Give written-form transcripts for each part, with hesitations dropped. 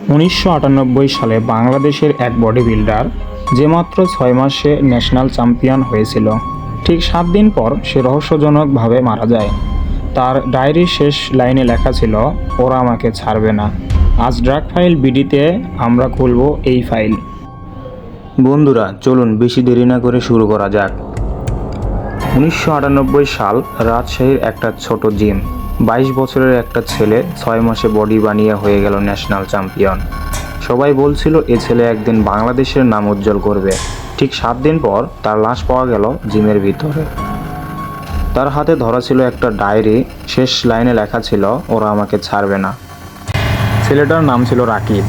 1998 সালে বাংলাদেশের এক বডি বিল্ডার যে মাত্র 6 মাসে ন্যাশনাল চ্যাম্পিয়ন হয়েছিল, ঠিক 7 দিন পর সে রহস্যজনকভাবে মারা যায়। তার ডায়েরির শেষ লাইনে লেখা ছিল, ওরা আমাকে ছাড়বে না। আজ ড্রাগ ফাইল বিডিতে আমরা খুলব এই ফাইল। বন্ধুরা, চলুন বেশি দেরি না করে শুরু করা যাক। 1998 সাল, রাজশাহীর একটা ছোট জিম। 22 বছরের একটা ছেলে 6 মাসে বডি বানিয়ে হয়ে গেল ন্যাশনাল চ্যাম্পিয়ন। সবাই বলছিল এ ছেলে একদিন বাংলাদেশের নাম উজ্জ্বল করবে। ঠিক 7 দিন পর তার লাশ পাওয়া গেল জিমের ভিতরে। তার হাতে ধরা ছিল একটা ডায়েরি, শেষ লাইনে লেখা ছিল, ওরা আমাকে ছাড়বে না। ছেলেটার নাম ছিল রাকিব।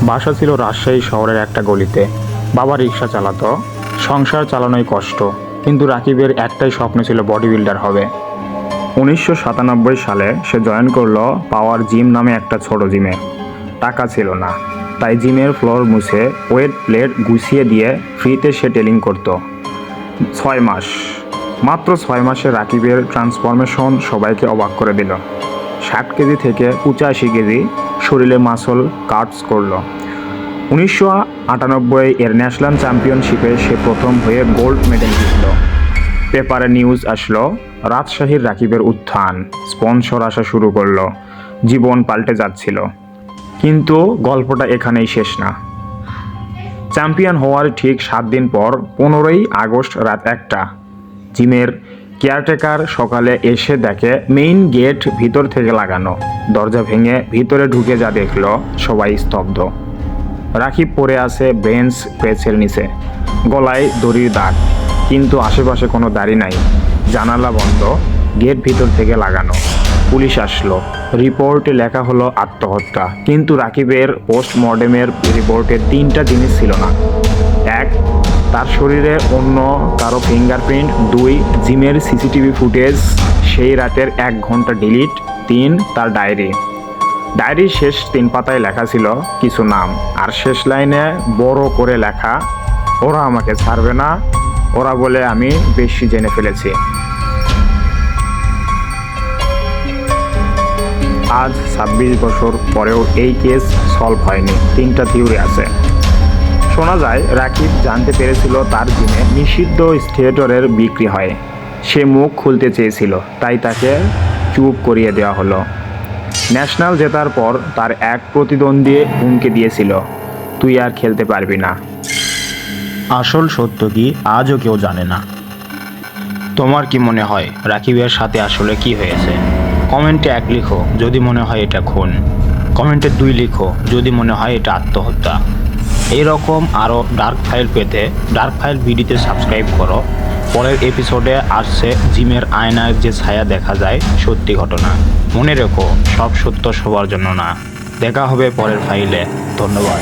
বাসা ছিল রাজশাহী শহরের একটা গলিতে। বাবা রিক্সা চালাতো। সংসার চালানোই কষ্ট, কিন্তু রাকিবের একটাই স্বপ্ন ছিল বডি বিল্ডার হবে। 1997 সালে সে জয়েন করলো পাওয়ার জিম নামে একটা ছোট জিমে। টাকা ছিল না, তাই জিমের ফ্লোর মুছে ওয়েট প্লেট গুছিয়ে দিয়ে ফ্রিতে সে ট্রেনিং করতো। 6 মাস, মাত্র 6 মাসে রাকিবের ট্রান্সফরমেশন সবাইকে অবাক করে দিল। 60 কেজি থেকে 85 কেজি শরীরে মাসল কাটস করলো। 1998 এর ন্যাশনাল চ্যাম্পিয়নশিপে সে প্রথম হয়ে গোল্ড মেডেল জিতল। পেপারে নিউজ আসলো, রাজশাহীর রাকিবের উত্থান, স্পন্সর আসা শুরু করলো, জীবন পাল্টে যাচ্ছিল। কিন্তু গল্পটা এখানেই শেষ না। চ্যাম্পিয়ন হওয়ার ঠিক 7 দিন পর 15ই আগস্ট রাত 1টা, জিমের কেয়ারটেকার সকালে এসে দেখে মেইন গেট ভিতর থেকে লাগানো। দরজা ভেঙে ভিতরে ঢুকে যা দেখলো, সবাই স্তব্ধ। রাকিব পড়ে আছে বেঞ্চ প্রেসের নিচে, গলায় দড়ির দাগ, কিন্তু আশেপাশে কোনো দাড়ি নাই। জানালা বন্ধ, গেট ভিতর থেকে লাগানো। পুলিশ আসলো, রিপোর্টে লেখা হলো আত্মহত্যা, কিন্তু রাকিবের পোস্টমর্টেমের রিপোর্টে 3টা জিনিস ছিল না। 1, তার শরীরে অন্য কারো ফিঙ্গারপ্রিন্ট। 2, জিমের সিসিটিভি ফুটেজ সেই রাতের 1 ঘন্টা ডিলিট। 3, তার ডায়েরির শেষ 3 পাতায় লেখা ছিল কিছু নাম, আর শেষ লাইনে বড় করে লেখা, ওরা আমাকে ছাড়বে না, ওরা বলে আমি বেশি জেনে ফেলেছি। আজ 26 বছর পরেও এই কেস সলভ হয়নি। 3টা থিওরি আছে। শোনা যায় রাকিব জানতে পেরেছিল তার জিমে নিষিদ্ধ স্টেরয়েডের বিক্রি হয়। সে মুখ খুলতে চেয়েছিল, তাই তাকে চুপ করিয়ে দেওয়া হলো। ন্যাশনাল জেতার পর তার এক প্রতিদ্বন্দ্বী হুমকি দিয়েছিল, তুই আর খেলতে পারবি না। আসল সত্য কি আজও কেউ জানে না। তোমার কি মনে হয় রাকিবের সাথে আসলে কি হয়েছে? কমেন্টে 1 লিখো যদি মনে হয় এটা খুন। কমেন্টে 2 লিখো যদি মনে হয় এটা আত্মহত্যা। এইরকম আরও ডার্ক ফাইল পেতে ডার্ক ফাইল ভিডিওতে সাবস্ক্রাইব করো। পরের এপিসোডে আসছে জিমের আয়নার যে ছায়া দেখা যায়, সত্যি ঘটনা। মনে রেখো, সব সত্য সবার জন্য না। দেখা হবে পরের ফাইলে। ধন্যবাদ।